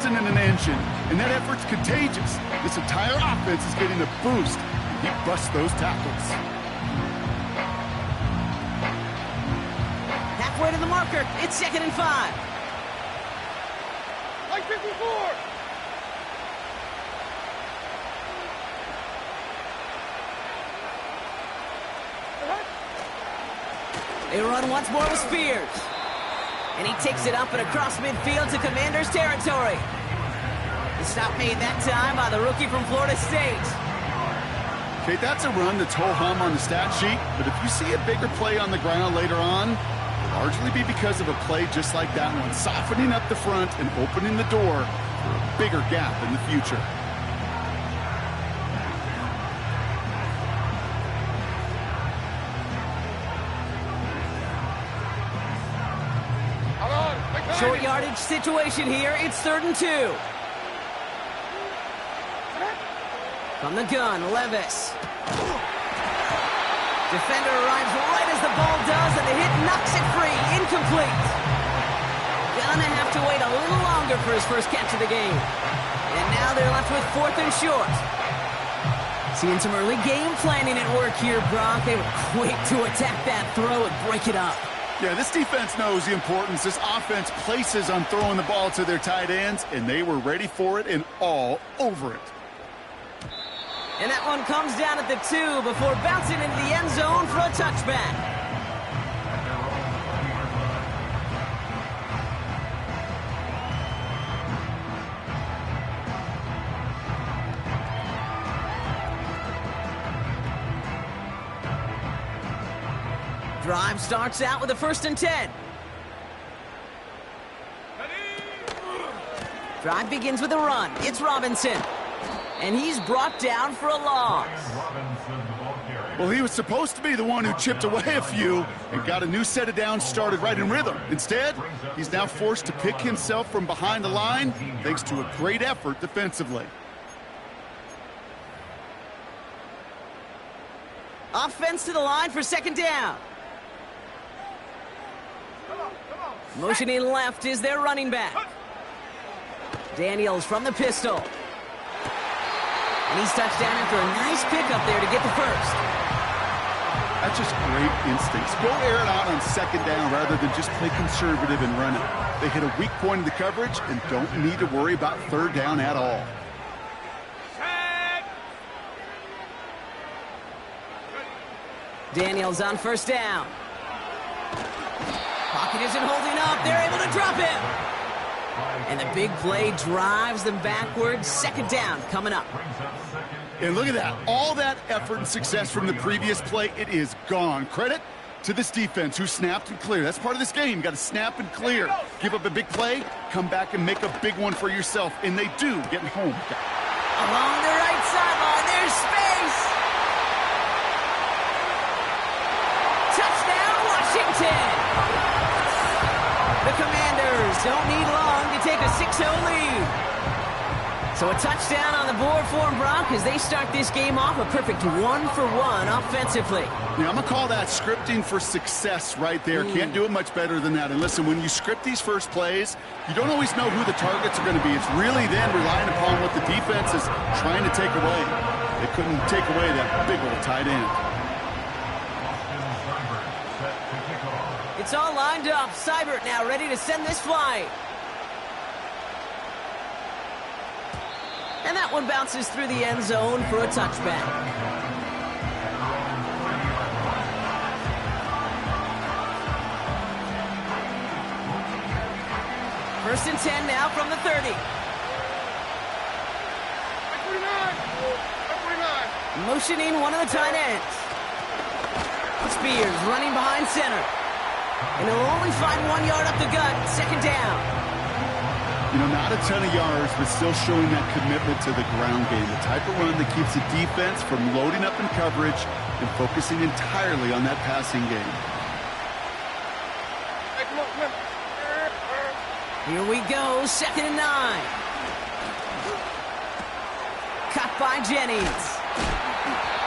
piston and an engine, and that effort's contagious. This entire offense is getting a boost. He busts those tackles. Halfway to the marker. It's 2nd and 5. Like 54. They run once more with Spears. And he takes it up and across midfield to Commander's territory. The stop made that time by the rookie from Florida State. Okay, that's a run that's ho-hum on the stat sheet, but if you see a bigger play on the ground later on, it'll largely be because of a play just like that one, softening up the front and opening the door for a bigger gap in the future. Short yardage situation here. It's 3rd and 2. From the gun, Levis. Defender arrives right as the ball does, and the hit knocks it free. Incomplete. Gonna have to wait a little longer for his first catch of the game. And now they're left with 4th and short. Seeing some early game planning at work here, Brock. They were quick to attack that throw and break it up. Yeah, this defense knows the importance this offense places on throwing the ball to their tight ends, and they were ready for it and all over it. And that one comes down at the 2 before bouncing into the end zone for a touchback. Drive starts out with a 1st and 10. Drive begins with a run. It's Robinson. And he's brought down for a loss. Well, he was supposed to be the one who chipped away a few and got a new set of downs started right in rhythm. Instead, he's now forced to pick himself from behind the line thanks to a great effort defensively. Offense to the line for 2nd down. Motioning left is their running back. Daniels from the pistol. And he's touched down after a nice pickup there to get the first. That's just great instincts. Go air it out on 2nd down rather than just play conservative and run it. They hit a weak point in the coverage and don't need to worry about 3rd down at all. Daniels on 1st down. Pocket isn't holding up. They're able to drop him. And the big play drives them backwards. 2nd down coming up. And look at that. All that effort and success from the previous play, it is gone. Credit to this defense who snapped and cleared. That's part of this game. You got to snap and clear. Give up a big play, come back and make a big one for yourself. And they do, getting home. Along the right sideline, there's space. Touchdown, Washington. The Commanders don't need long to take a 6-0 lead. So a touchdown on the board for them, Brock, as they start this game off a perfect 1-for-1 offensively. Yeah, I'm going to call that scripting for success right there. Can't do it much better than that. And listen, when you script these first plays, you don't always know who the targets are going to be. It's really then relying upon what the defense is trying to take away. They couldn't take away that big old tight end. It's all lined up. Seibert now ready to send this flight. And that one bounces through the end zone for a touchback. First and 10 now from the 30. Motioning one of the tight ends. Spears running behind center. And he'll only find 1 yard up the gut. 2nd down. You know, not a ton of yards, but still showing that commitment to the ground game. The type of run that keeps the defense from loading up in coverage and focusing entirely on that passing game. Here we go, 2nd and 9. Caught by Jennings.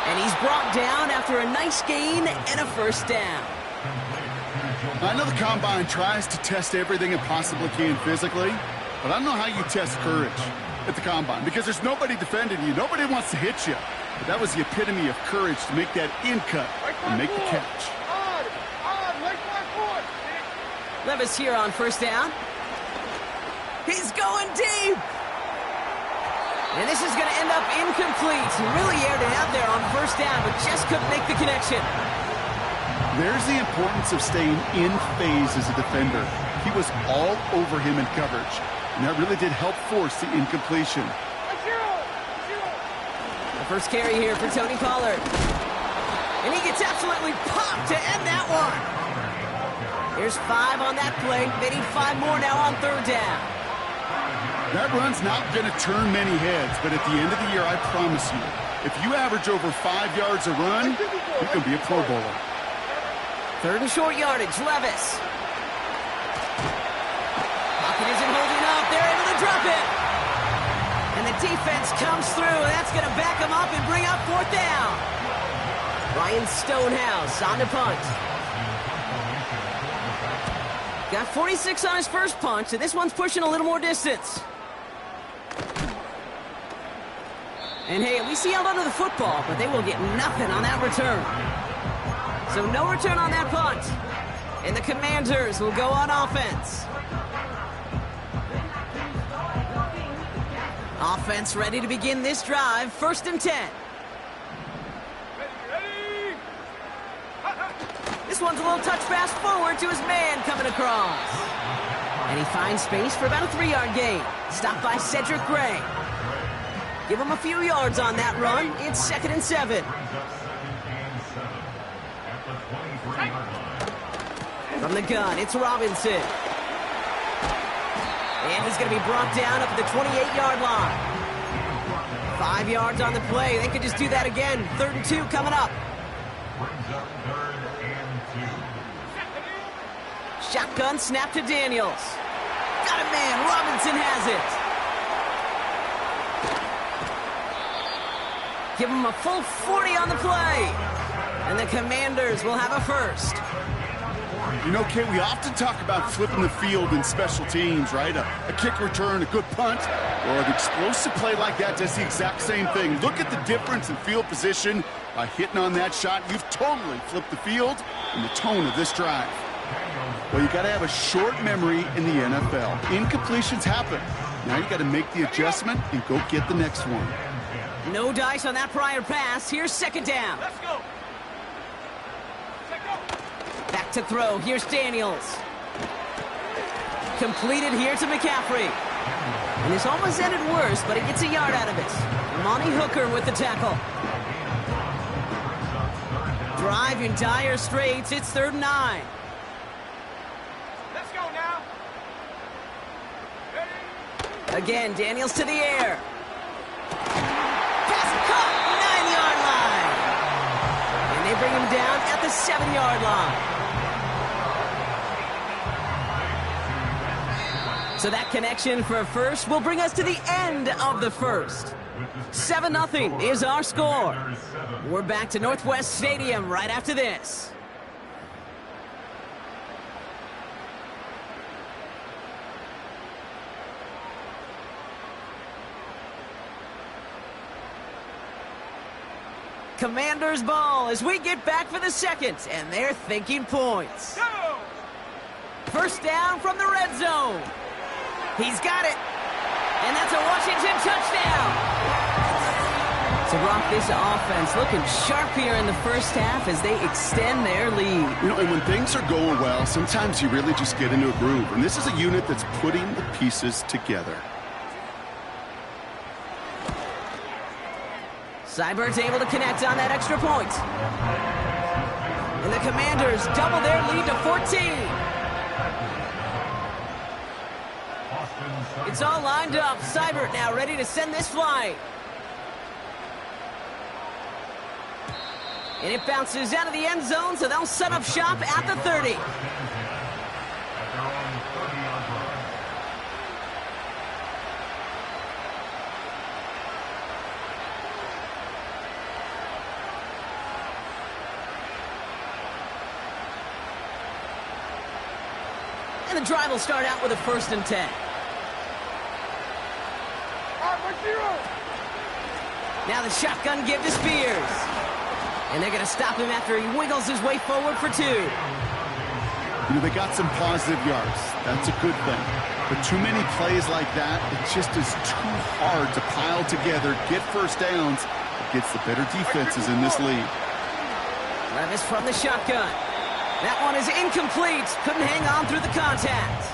And he's brought down after a nice gain and a 1st down. I know the Combine tries to test everything it possibly can physically, But I don't know how you test courage at the combine because there's nobody defending you. Nobody wants to hit you. But that was the epitome of courage to make that in cut and make the catch. Levis here on first down. He's going deep. And this is going to end up incomplete. He really aired it out there on first down, but just couldn't make the connection. There's the importance of staying in phase as a defender. He was all over him in coverage, and that really did help force the incompletion. The first carry here for Tony Pollard. And he gets absolutely popped to end that one. There's 5 on that play. They need 5 more now on third down. That run's not going to turn many heads, but at the end of the year, I promise you, if you average over 5 yards a run, you can be a Pro Bowler. Third and short yardage, Levis. Pocket isn't holding up. They're able to drop it. And the defense comes through. That's going to back them up and bring up fourth down. Ryan Stonehouse on the punt. Got 46 on his first punch, and this one's pushing a little more distance. And hey, at least he held onto the football, but they will get nothing on that return. So no return on that punt. And the Commanders will go on offense. Offense ready to begin this drive. First and 10. This one's a little touch pass forward to his man coming across. And he finds space for about a 3-yard gain. Stopped by Cedric Gray. Give him a few yards on that run. It's 2nd and 7. From the gun, it's Robinson. And he's going to be brought down up at the 28-yard line. 5 yards on the play. They could just do that again. 3rd and 2 coming up. Shotgun snap to Daniels. Got a man. Robinson has it. Give him a full 40 on the play. And the Commanders will have a first. You know, Kate, we often talk about flipping the field in special teams, right? A kick return, a good punt, or an explosive play like that does the exact same thing. Look at the difference in field position. By hitting on that shot, you've totally flipped the field and the tone of this drive. Well, you got to have a short memory in the NFL. Incompletions happen. Now you got to make the adjustment and go get the next one. No dice on that prior pass. Here's 2nd down. Let's go. Back to throw. Here's Daniels. Completed here to McCaffrey. And this almost ended worse, but he gets a yard out of it. Monty Hooker with the tackle. Drive in dire straits. It's 3rd and 9. Let's go now. Ready? Again, Daniels to the air. Pass caught. 9-yard line. And they bring him down at the 7-yard line. So that connection for a first will bring us to the end of the first. 7-0 is our score. We're back to Northwest Stadium right after this. Commanders ball as we get back for the second, and they're thinking points. Go! First down from the red zone. He's got it. And that's a Washington touchdown. So, Brock, this offense looking sharp here in the first half as they extend their lead. You know, and when things are going well, sometimes you really just get into a groove. And this is a unit that's putting the pieces together. Seibert's able to connect on that extra point. And the Commanders double their lead to 14. It's all lined up. Seibert now ready to send this flying. And it bounces out of the end zone, so they'll set up shop at the 30. And the drive will start out with a 1st and 10. Now the shotgun give to Spears. And they're going to stop him after he wiggles his way forward for 2. You know, they got some positive yards. That's a good thing. But too many plays like that, it just is too hard to pile together, get first downs against the better defenses in this league. Levis from the shotgun. That one is incomplete. Couldn't hang on through the contact.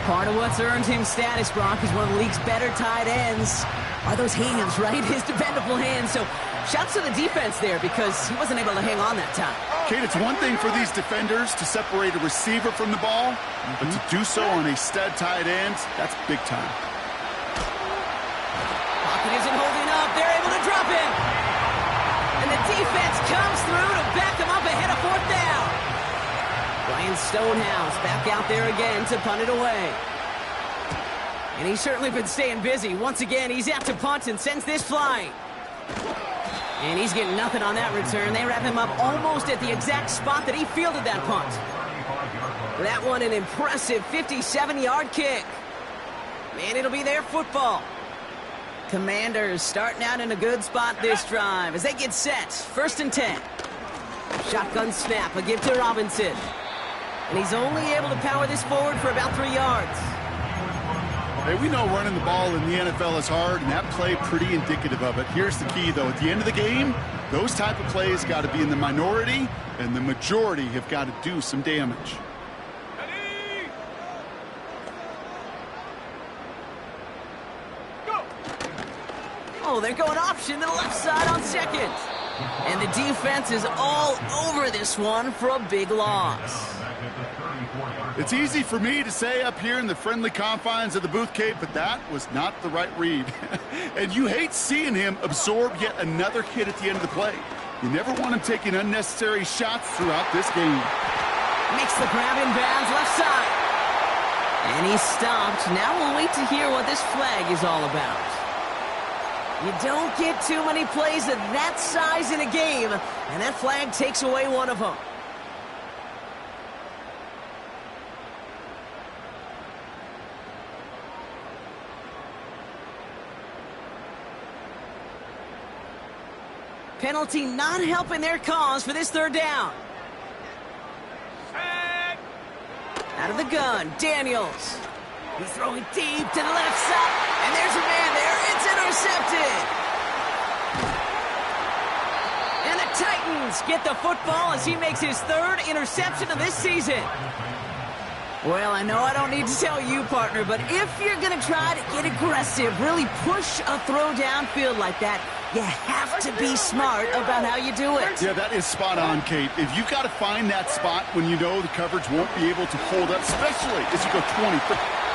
Part of what's earned him status, Brock, is one of the league's better tight ends. Are those hands, right? His dependable hands. So shouts to the defense there because he wasn't able to hang on that time. Kate, it's one thing for these defenders to separate a receiver from the ball, but to do so on a stud tight end, that's big time. Pocket isn't holding up. They're able to drop him. And the defense comes through to back him up ahead of 4th down. Ryan Stonehouse back out there again to punt it away. And he's certainly been staying busy. Once again, he's out to punt and sends this flying. And he's getting nothing on that return. They wrap him up almost at the exact spot that he fielded that punt. That one an impressive 57-yard kick. And it'll be their football. Commanders starting out in a good spot this drive as they get set. 1st and 10. Shotgun snap, a give to Robinson. And he's only able to power this forward for about 3 yards. Hey, we know running the ball in the NFL is hard, and that play pretty indicative of it. Here's the key, though. At the end of the game, those type of plays got to be in the minority, and the majority have got to do some damage. Oh, they're going option to the left side on 2nd. And the defense is all over this one for a big loss. It's easy for me to say up here in the friendly confines of the booth, Kate, but that was not the right read. And you hate seeing him absorb yet another hit at the end of the play. You never want him taking unnecessary shots throughout this game. Makes the grab in bounds left side. And he's stopped. Now we'll wait to hear what this flag is all about. You don't get too many plays of that size in a game, and that flag takes away one of them. Penalty not helping their cause for this 3rd down. Out of the gun, Daniels. He's throwing deep to the left side, and there's a man there. It's intercepted. And the Titans get the football as he makes his 3rd interception of this season. Well, I know I don't need to tell you, partner, but if you're going to try to get aggressive, really push a throw downfield like that, you have to be smart about how you do it. Yeah, that is spot on, Kate. If you've got to find that spot when you know the coverage won't be able to hold up, especially as you go 20.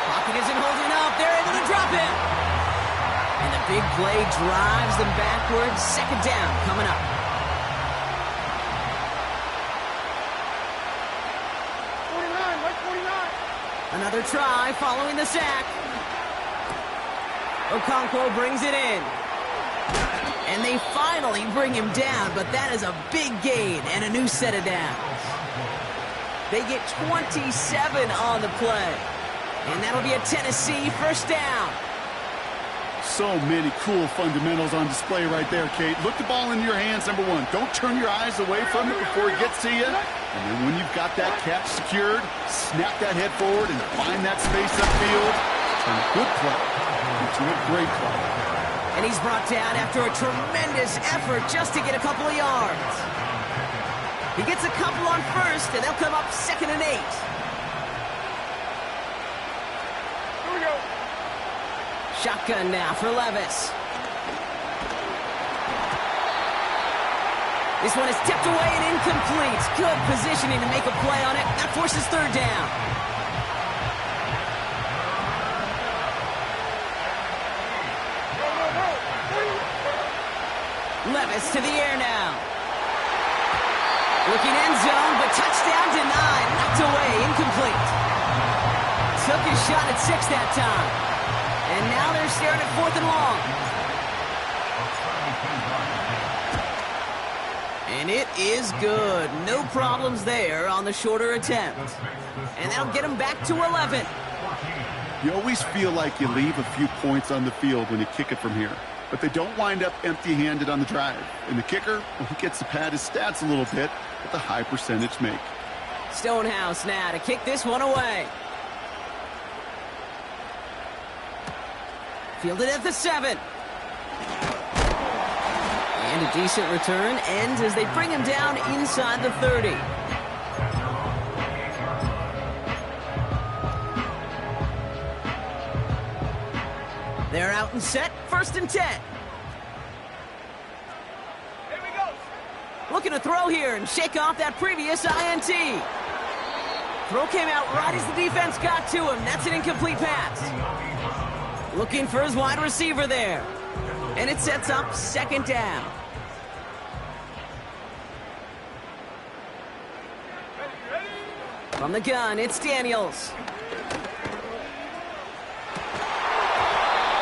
Pocket isn't holding up. They're able to drop him. And the big play drives them backwards. 2nd down coming up. Another try following the sack. Okonkwo brings it in. And they finally bring him down, but that is a big gain and a new set of downs. They get 27 on the play. And that'll be a Tennessee 1st down. So many cool fundamentals on display right there, Kate. Look the ball in your hands, number 1. Don't turn your eyes away from it before it gets to you. And then when you've got that catch secured, snap that head forward and find that space upfield. Turn a good play into a great play. And he's brought down after a tremendous effort just to get a couple of yards. He gets a couple on 1st, and they'll come up 2nd and 8. Shotgun now for Levis. This one is tipped away and incomplete. Good positioning to make a play on it. That forces 3rd down. Levis to the air now. Looking end zone, but touchdown denied. Knocked away, incomplete. Took his shot at 6 that time. And now they're staring at 4th and long. And it is good. No problems there on the shorter attempt. And that'll get them back to 11. You always feel like you leave a few points on the field when you kick it from here. But they don't wind up empty-handed on the drive. And the kicker, well, he gets to pad his stats a little bit with the high percentage make. Stonehouse now to kick this one away. Fielded at the 7. And a decent return ends as they bring him down inside the 30. They're out and set, 1st and 10. Here we go. Looking to throw here and shake off that previous INT. Throw came out right as the defense got to him. That's an incomplete pass. Looking for his wide receiver there. And it sets up 2nd down. From the gun, it's Daniels.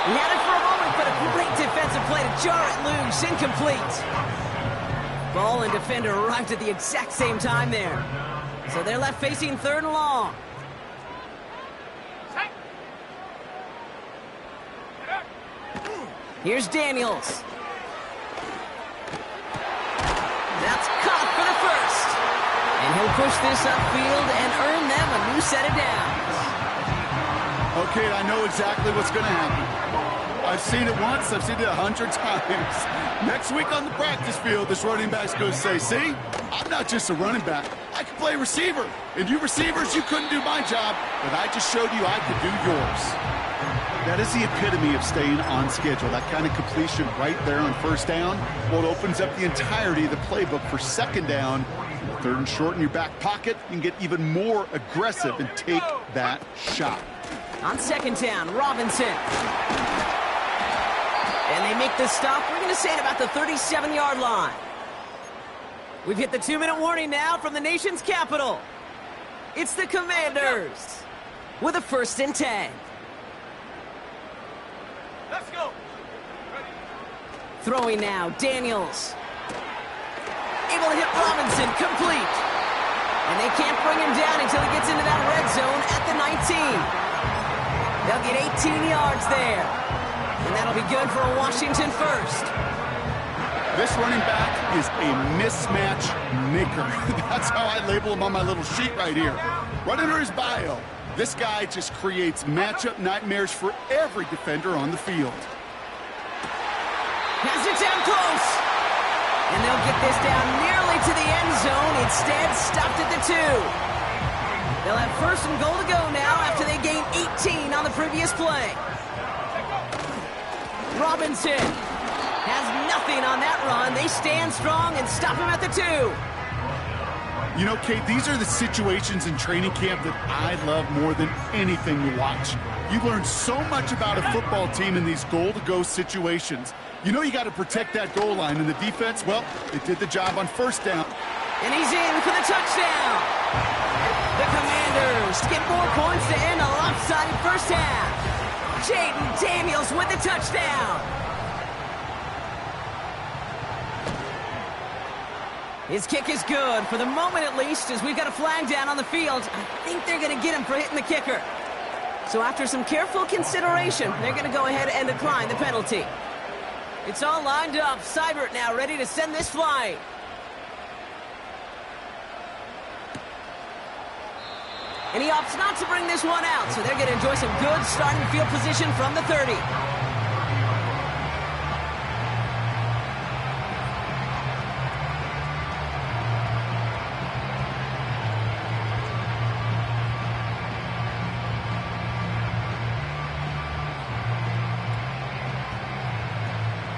He had it for a moment, but a great defensive play to jar it loose. Incomplete. Ball and defender arrived at the exact same time there. So they're left facing 3rd and long. Here's Daniels. That's caught for the 1st. And he'll push this upfield and earn them a new set of downs. Okay, I know exactly what's going to happen. I've seen it once, I've seen it 100 times. Next week on the practice field, this running back's going to say, see, I'm not just a running back, I can play receiver. And you receivers, you couldn't do my job, but I just showed you I could do yours. That is the epitome of staying on schedule. That kind of completion right there on 1st down, well, it opens up the entirety of the playbook for 2nd down. 3rd and short in your back pocket, you can get even more aggressive and take that shot. On 2nd down, Robinson. And they make the stop, we're going to say, at about the 37-yard line. We've hit the 2-minute warning now from the nation's capital. It's the Commanders with a 1st and 10. Let's go. Throwing now, Daniels. Able to hit Robinson, complete. And they can't bring him down until he gets into that red zone at the 19. They'll get 18 yards there. And that'll be good for a Washington 1st. This running back is a mismatch maker. That's how I label him on my little sheet right here. Right under his bio, this guy just creates matchup nightmares for every defender on the field. Has it down close. And they'll get this down nearly to the end zone. Instead, stopped at the 2. They'll have 1st and goal to go now after they gain 18 on the previous play. Robinson has nothing on that run. They stand strong and stop him at the 2. You know, Kate, these are the situations in training camp that I love more than anything to watch. You learn so much about a football team in these goal-to-go situations. You know you got to protect that goal line, and the defense, well, they did the job on 1st down. And he's in for the touchdown. The Commanders get more points to end a lopsided 1st half. Jaden Daniels with the touchdown. His kick is good, for the moment at least, as we've got a flag down on the field. I think they're going to get him for hitting the kicker. So after some careful consideration, they're going to go ahead and decline the penalty. It's all lined up. Seibert now ready to send this flying. And he opts not to bring this one out, so they're going to enjoy some good starting field position from the 30.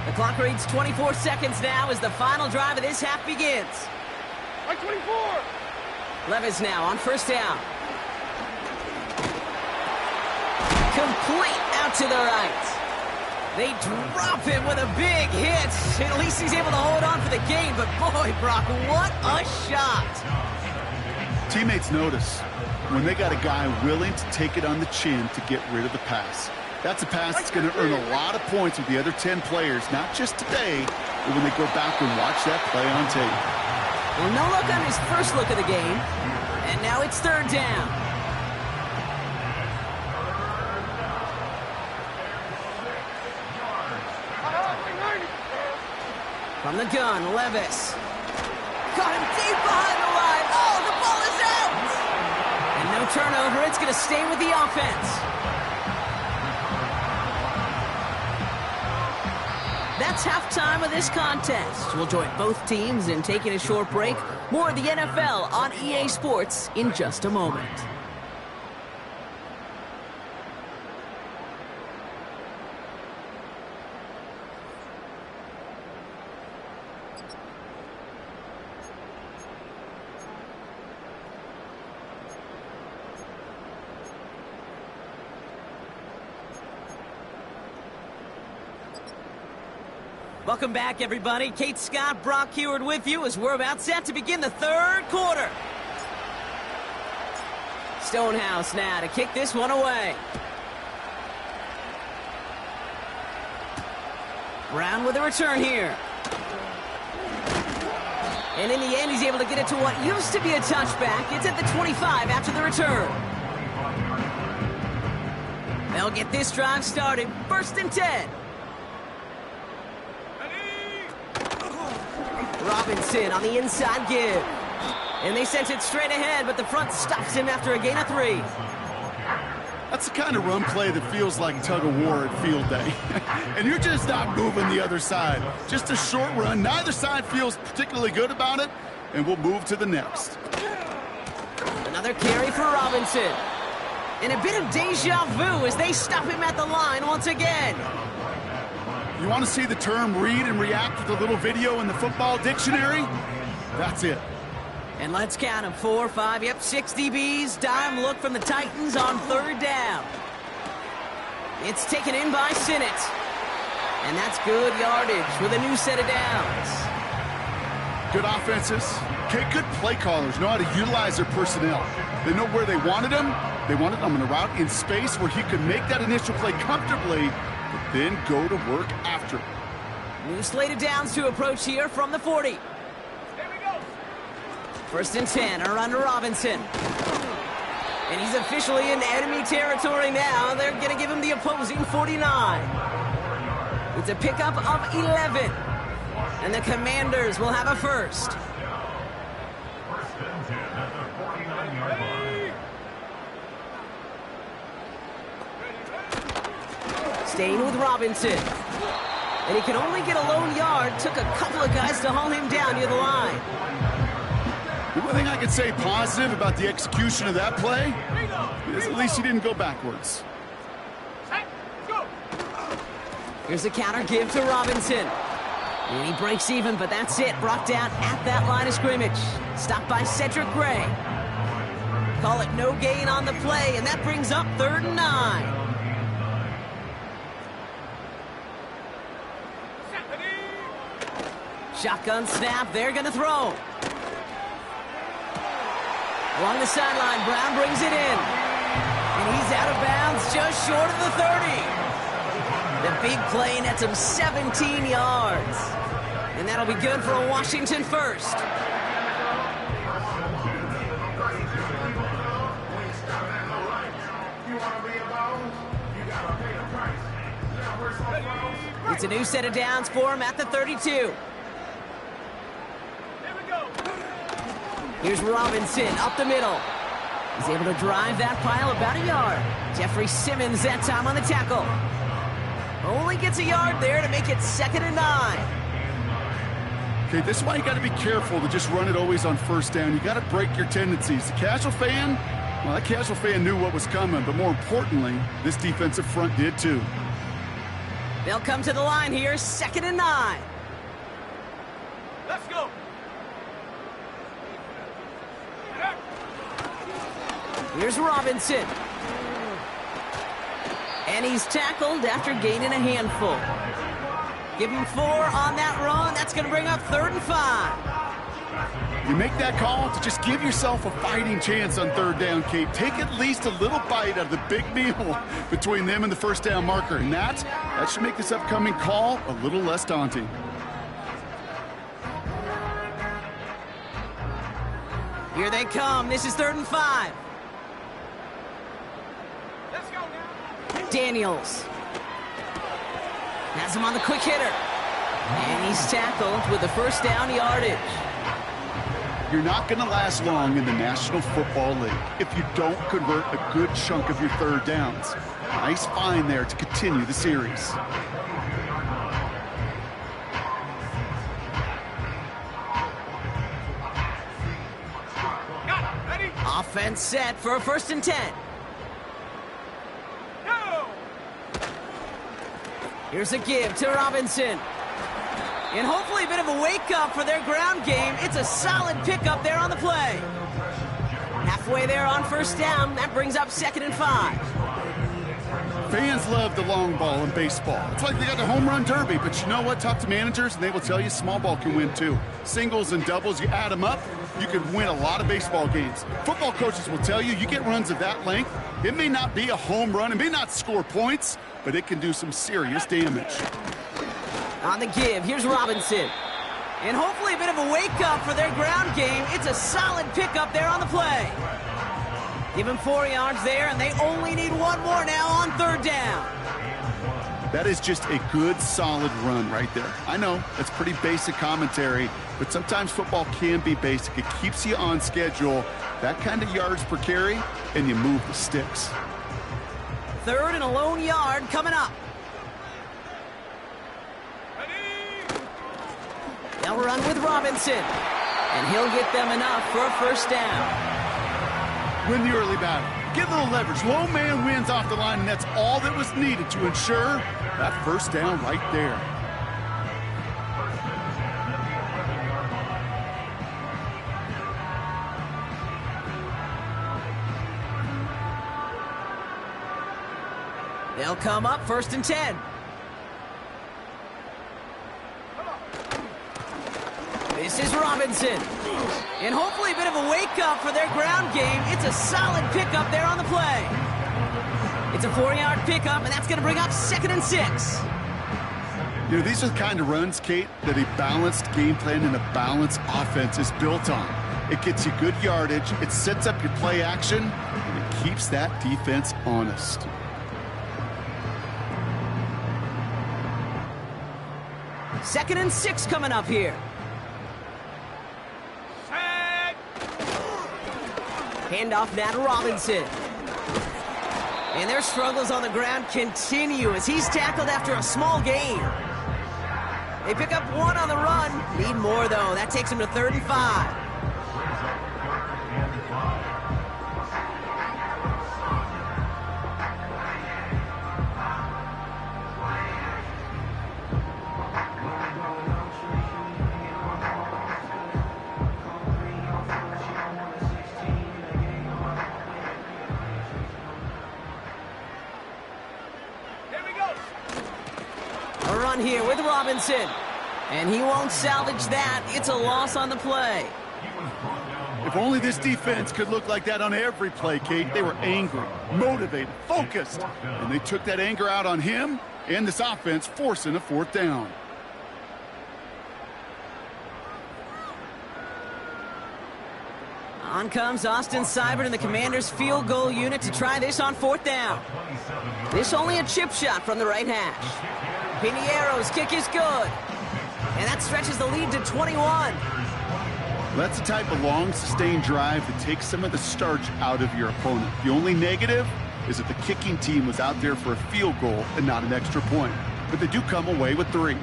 The clock reads 24 seconds now as the final drive of this half begins. Like 24. Levis now on 1st down. Complete out to the right. They drop him with a big hit. At least he's able to hold on for the game, but boy, Brock, what a shot. Teammates notice when they got a guy willing to take it on the chin to get rid of the pass. That's a pass that's going to earn a lot of points with the other 10 players, not just today, but when they go back and watch that play on tape. Well, no look on his first look of the game, and now it's 3rd down. From the gun, Levis. Got him deep behind the line. Oh, the ball is out! And no turnover. It's going to stay with the offense. That's halftime of this contest. We'll join both teams in taking a short break. More of the NFL on EA Sports in just a moment. Welcome back, everybody. Kate Scott, Brock Heward with you as we're about set to begin the third quarter. Stonehouse now to kick this one away. Brown with a return here. And in the end, he's able to get it to what used to be a touchback. It's at the 25 after the return. They'll get this drive started. 1st and 10. Robinson on the inside give. And they sent it straight ahead, but the front stops him after a gain of 3. That's the kind of run play that feels like tug of war at field day. And you're just not moving the other side. Just a short run. Neither side feels particularly good about it, and we'll move to the next. Another carry for Robinson. And a bit of deja vu as they stop him at the line once again. You want to see the term read and react with a little video in the football dictionary? That's it. And let's count them. 4, 5, yep, 6 DBs. Dime look from the Titans on 3rd down. It's taken in by Sinnott. And that's good yardage with a new set of downs. Good offenses. Okay, good play callers know how to utilize their personnel. They know where they wanted them. They wanted them in a route in space where he could make that initial play comfortably, but then go to work after. New slate of downs to approach here from the 40. Here we go. 1st and 10, a run to Robinson. And he's officially in enemy territory now. They're going to give him the opposing 49. It's a pickup of 11. And the Commanders will have a first. Staying with Robinson. And he can only get a lone yard. Took a couple of guys to haul him down near the line. The one thing I can say positive about the execution of that play is at least he didn't go backwards. Set, go. Here's a counter give to Robinson. And he breaks even, but that's it. Brought down at that line of scrimmage. Stopped by Cedric Gray. Call it no gain on the play, and that brings up 3rd and 9. Shotgun snap, they're going to throw. Along the sideline, Brown brings it in. And he's out of bounds just short of the 30. The big play nets him 17 yards. And that'll be good for a Washington first. It's a new set of downs for him at the 32. Here's Robinson up the middle. He's able to drive that pile about a yard. Jeffrey Simmons that time on the tackle. Only gets a yard there to make it 2nd and 9. Okay, this is why you got to be careful to just run it always on 1st down. You got to break your tendencies. The casual fan, well, that casual fan knew what was coming, but more importantly, this defensive front did too. They'll come to the line here, 2nd and 9. Let's go. Here's Robinson. And he's tackled after gaining a handful. Give him 4 on that run. That's going to bring up 3rd and 5. You make that call to just give yourself a fighting chance on 3rd down, Kate. Take at least a little bite out of the big meal between them and the 1st down marker. And that should make this upcoming call a little less daunting. Here they come. This is 3rd and 5. Let's go now. Daniels has him on the quick hitter. And he's tackled with the first down yardage. You're not going to last long in the National Football League if you don't convert a good chunk of your third downs. Nice find there to continue the series. Offense set for a 1st and 10. Go! Here's a give to Robinson. And hopefully a bit of a wake-up for their ground game. It's a solid pickup there on the play. Halfway there on 1st down. That brings up 2nd and 5. Fans love the long ball in baseball. It's like they got the home run derby, but you know what? Talk to managers, and they will tell you small ball can win too. Singles and doubles, you add them up, you can win a lot of baseball games. Football coaches will tell you get runs of that length. It may not be a home run, it may not score points, but it can do some serious damage. On the give, here's Robinson. And hopefully a bit of a wake-up for their ground game. It's a solid pickup there on the play. Give him 4 yards there, and they only need 1 more now on 3rd down. That is just a good, solid run right there. I know, that's pretty basic commentary, but sometimes football can be basic. It keeps you on schedule, that kind of yards per carry, and you move the sticks. 3rd and a lone yard coming up. They'll run with Robinson, and he'll get them enough for a 1st down. Win the early battle. Get a little leverage. Low man wins off the line, and that's all that was needed to ensure that 1st down right there. They'll come up 1st and 10. This is Robinson. And hopefully a bit of a wake-up for their ground game. It's a solid pickup there on the play. It's a 4-yard pickup, and that's going to bring up 2nd and 6. You know, these are the kind of runs, Kate, that a balanced game plan and a balanced offense is built on. It gets you good yardage, it sets up your play action, and it keeps that defense honest. Second and 6 coming up here. Handoff now to Robinson. And their struggles on the ground continue as he's tackled after a small gain. They pick up 1 on the run. Need more, though. That takes him to 3rd and 5. Here with Robinson, and he won't salvage that. It's a loss on the play. If only this defense could look like that on every play, Kate. They were angry, motivated, focused, and they took that anger out on him and this offense, forcing a 4th down. On comes Austin Seibert and the Commanders' field goal unit to try this on 4th down. This only a chip shot from the right hash. Piniero's kick is good. And that stretches the lead to 21. That's the type of long, sustained drive that takes some of the starch out of your opponent. The only negative is that the kicking team was out there for a field goal and not an extra point. But they do come away with 3.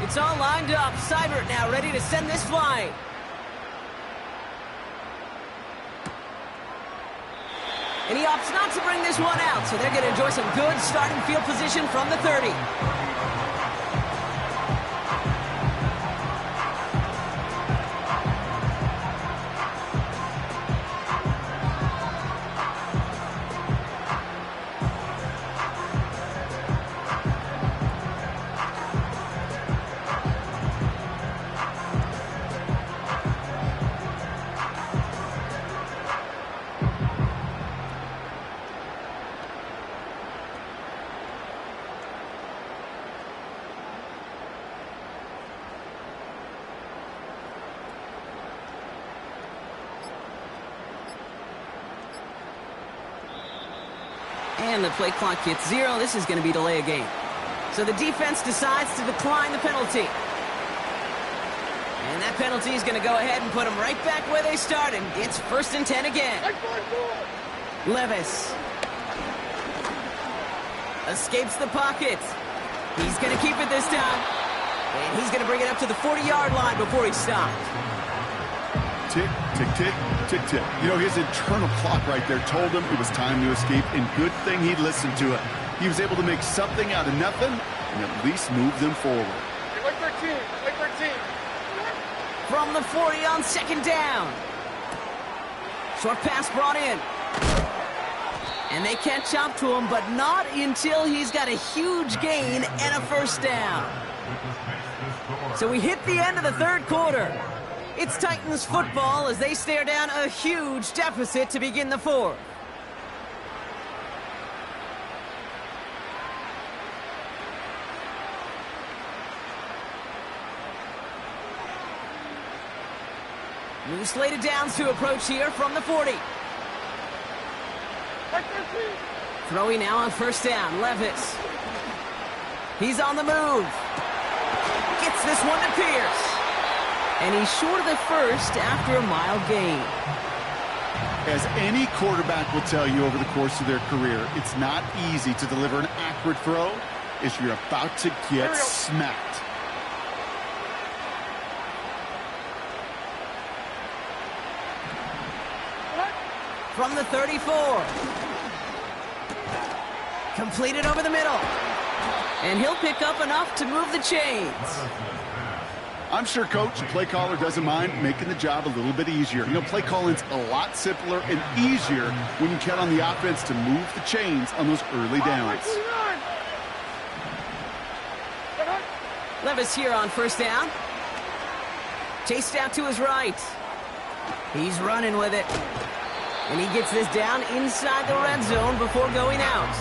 It's all lined up. Seibert now ready to send this flying. And he opts not to bring this one out, so they're going to enjoy some good starting field position from the 30. And the play clock hits 0. This is going to be delay a game. So the defense decides to decline the penalty. And that penalty is going to go ahead and put them right back where they started. It's 1st and 10 again. Levis escapes the pocket. He's going to keep it this time. And he's going to bring it up to the 40-yard line before he stopped. Tick, tick, tick, tick, tick. You know, his internal clock right there told him it was time to escape, and good thing he listened to it. He was able to make something out of nothing and at least move them forward. Like 13, like 13. From the 40 on 2nd down. Short pass brought in. And they catch up to him, but not until he's got a huge gain and a 1st down. So we hit the end of the 3rd quarter. It's Titans football as they stare down a huge deficit to begin the 4th. New slated downs to approach here from the 40. Throwing now on 1st down, Levis. He's on the move. Gets this one to Pierce. And he's short of the 1st after a mild gain. As any quarterback will tell you over the course of their career, it's not easy to deliver an accurate throw as you're about to get smacked. From the 34. Completed over the middle. And he'll pick up enough to move the chains. I'm sure Coach and play caller doesn't mind making the job a little bit easier. You know, play calling's a lot simpler and easier when you count on the offense to move the chains on those early downs. Levis here on 1st down. Chased out to his right. He's running with it. And he gets this down inside the red zone before going out.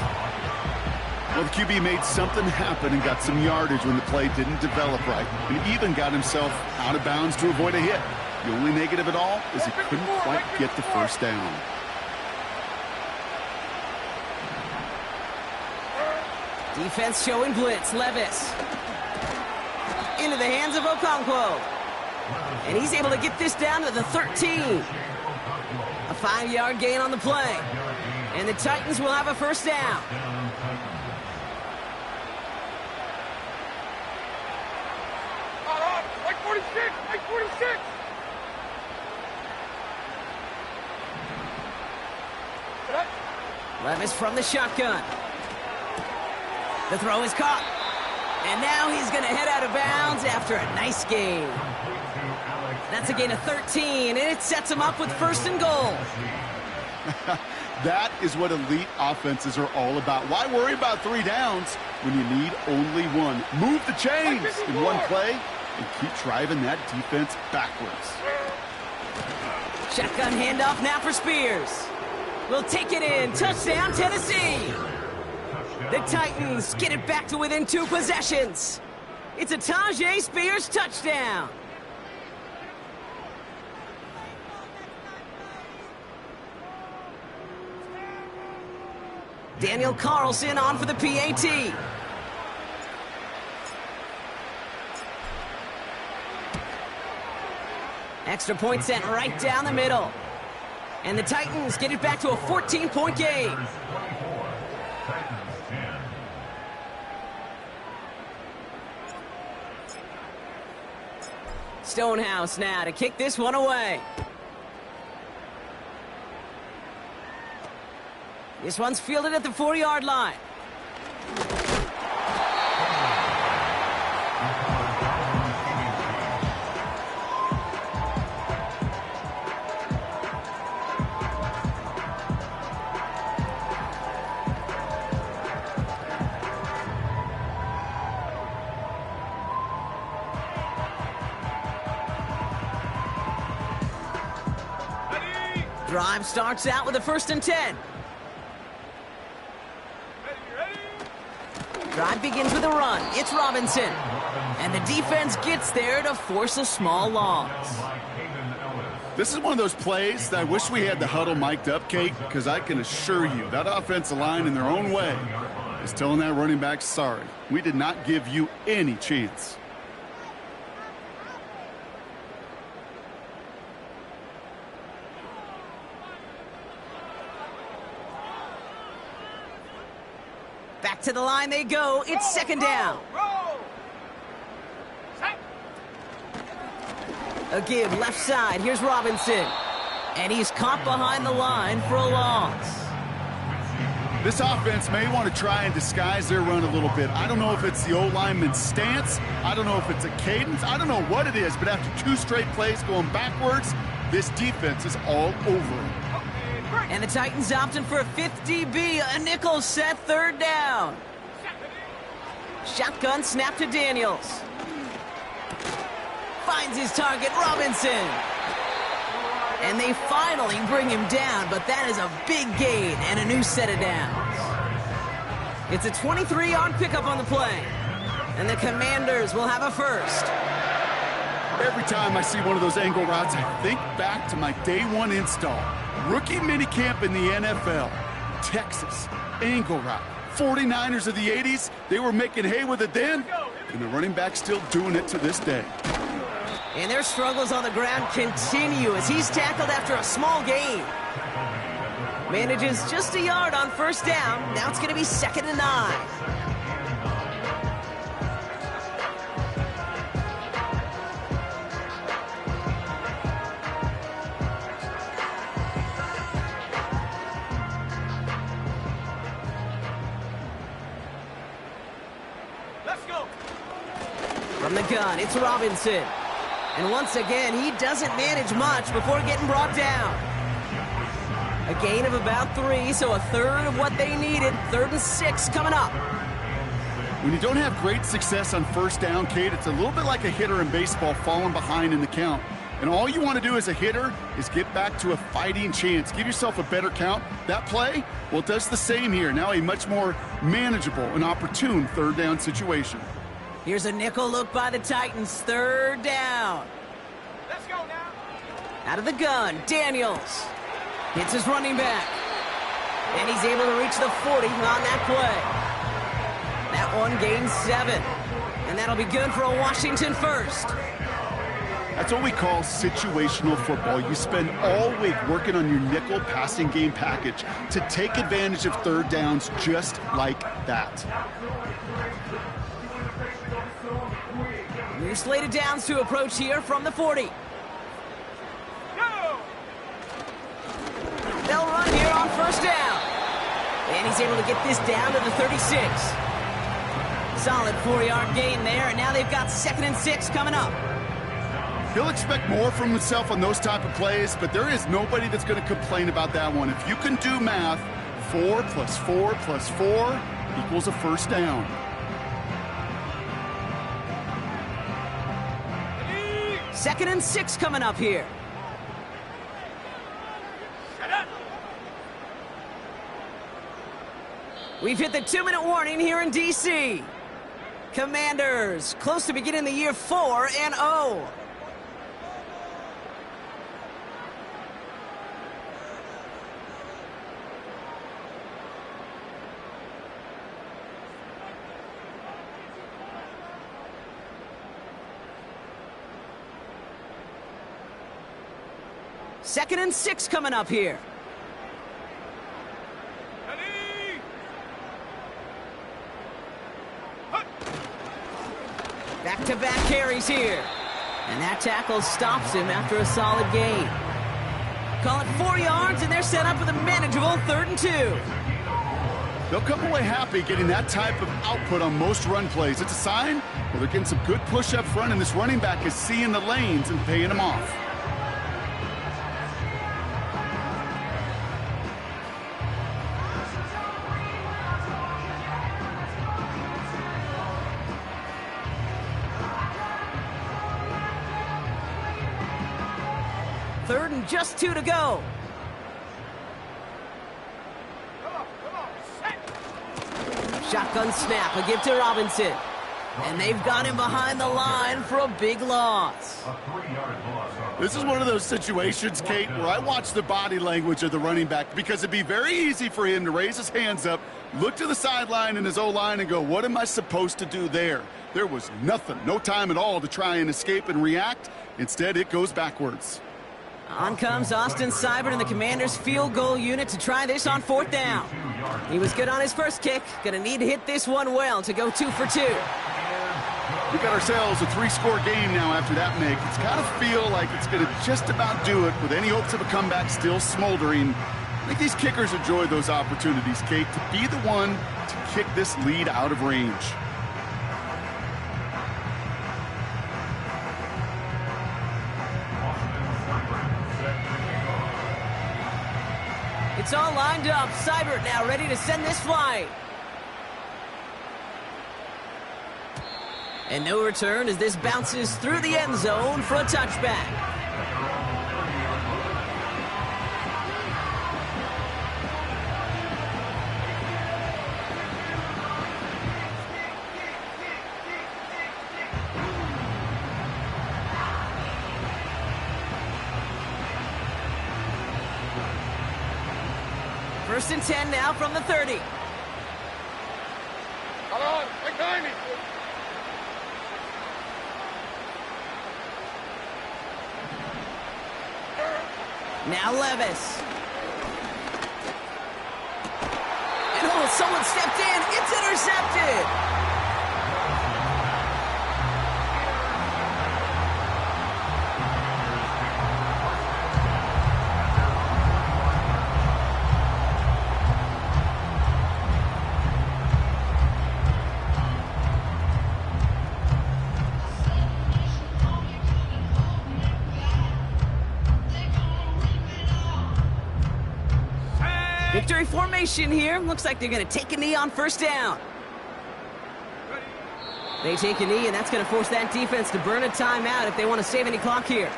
Well, the QB made something happen and got some yardage when the play didn't develop right. And even got himself out of bounds to avoid a hit. The only negative at all is he couldn't quite get the 1st down. Defense showing blitz. Levis. Into the hands of Okonkwo. And he's able to get this down to the 13. A 5-yard gain on the play. And the Titans will have a 1st down. Like 46, like 46. Levis from the shotgun. The throw is caught. And now he's going to head out of bounds after a nice gain. That's a gain of 13, and it sets him up with 1st and goal. That is what elite offenses are all about. Why worry about 3 downs when you need only 1? Move the chains in one play and keep driving that defense backwards. Shotgun handoff now for Spears. Will take it in. Touchdown, Tennessee. The Titans get it back to within 2 possessions. It's a Tajay Spears touchdown. Daniel Carlson on for the PAT. Extra point sent right down the middle. And the Titans get it back to a 14-point game. Stonehouse now to kick this one away. This one's fielded at the 4-yard line. Drive starts out with a 1st and 10. Drive begins with a run. It's Robinson. And the defense gets there to force a small loss. This is one of those plays that I wish we had the huddle mic'd up, Kate, because I can assure you that offensive line in their own way is telling that running back, sorry, we did not give you any chance. Back to the line they go. It's second down. A give left side. Here's Robinson. And he's caught behind the line for a loss. This offense may want to try and disguise their run a little bit. I don't know if it's the O-lineman's stance. I don't know if it's a cadence. I don't know what it is, but after 2 straight plays going backwards, this defense is all over it. And the Titans opting for a 5th DB, a nickel set, third down. Shotgun snap to Daniels. Finds his target, Robinson. And they finally bring him down, but that is a big gain and a new set of downs. It's a 23-yard pickup on the play. And the Commanders will have a first. Every time I see one of those angle routes, I think back to my day 1 install. Rookie minicamp in the NFL. Texas, angle route. 49ers of the 80s, they were making hay with it then, and the running back's still doing it to this day. And their struggles on the ground continue as he's tackled after a small gain. Manages just a yard on first down. Now it's going to be 2nd and 9. From the gun, it's Robinson. And once again, he doesn't manage much before getting brought down. A gain of about 3, so a third of what they needed. 3rd and 6 coming up. When you don't have great success on first down, Kate, it's a little bit like a hitter in baseball falling behind in the count. And all you want to do as a hitter is get back to a fighting chance. Give yourself a better count. That play, well, it does the same here. Now a much more manageable and opportune third down situation. Here's a nickel look by the Titans. 3rd down. Let's go now. Out of the gun, Daniels. Hits his running back. And he's able to reach the 40 on that play. That one gains 7. And that'll be good for a Washington first. That's what we call situational football. You spend all week working on your nickel passing game package to take advantage of third downs just like that. New slated downs to approach here from the 40. Go! They'll run here on first down. And he's able to get this down to the 36. Solid 4-yard gain there, and now they've got 2nd and 6 coming up. He'll expect more from himself on those type of plays, but there is nobody that's going to complain about that one. If you can do math, 4 plus 4 plus 4 equals a first down. Second and 6 coming up here. We've hit the 2-minute warning here in D.C. Commanders close to beginning the year 4-0. Second and 6 coming up here. Back-to-back carries here. And that tackle stops him after a solid gain. Call it 4 yards, and they're set up with a manageable 3rd and 2. They'll come away happy getting that type of output on most run plays. It's a sign, well, they're getting some good push up front, and this running back is seeing the lanes and paying them off. Third and just 2 to go. Shotgun snap, a give to Robinson. And they've got him behind the line for a big loss. This is one of those situations, Kate, where I watch the body language of the running back because it'd be very easy for him to raise his hands up, look to the sideline in his O-line and go, what am I supposed to do there? There was nothing, no time at all to try and escape and react. Instead, it goes backwards. On comes Austin Seibert and the Commanders' field goal unit to try this on 4th down. He was good on his first kick. Going to need to hit this one well to go 2 for 2. We got ourselves a 3-score game now after that make. It's got to feel like it's going to just about do it with any hopes of a comeback still smoldering. I think these kickers enjoy those opportunities, Kate, to be the one to kick this lead out of range. It's all lined up. Seibert now ready to send this flying. And no return as this bounces through the end zone for a touchback. First and 10 now from the 30. Come on, like 90. Now Levis. And oh, someone stepped in. It's intercepted. Victory formation here. Looks like they're going to take a knee on 1st down. They take a knee, and that's going to force that defense to burn a timeout if they want to save any clock here.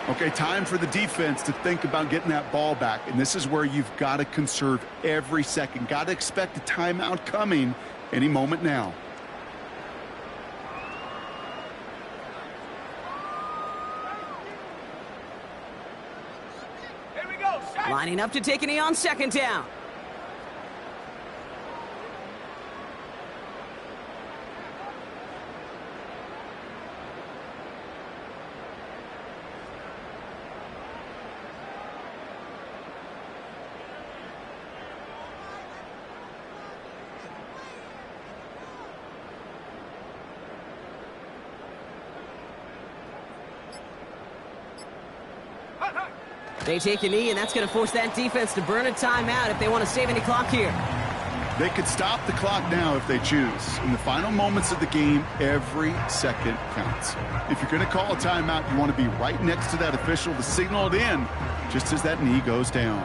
Okay, time for the defense to think about getting that ball back. And this is where you've got to conserve every second. Got to expect a timeout coming any moment now. Lining up to take a knee on 2nd down. They take a knee, and that's going to force that defense to burn a timeout if they want to save any clock here. They could stop the clock now if they choose. In the final moments of the game, every second counts. If you're going to call a timeout, you want to be right next to that official to signal it in just as that knee goes down.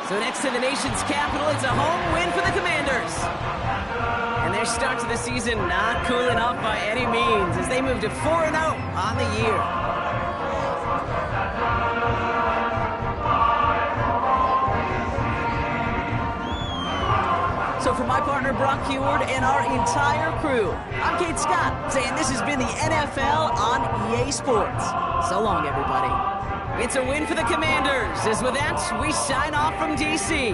So next to the nation's capital, it's a home win for the Commanders. And their start to the season not cooling off by any means as they move to 4-0 on the year. So for my partner Brock Heward and our entire crew, I'm Kate Scott saying this has been the NFL on EA Sports. So long, everybody. It's a win for the Commanders, as with that, we sign off from D.C.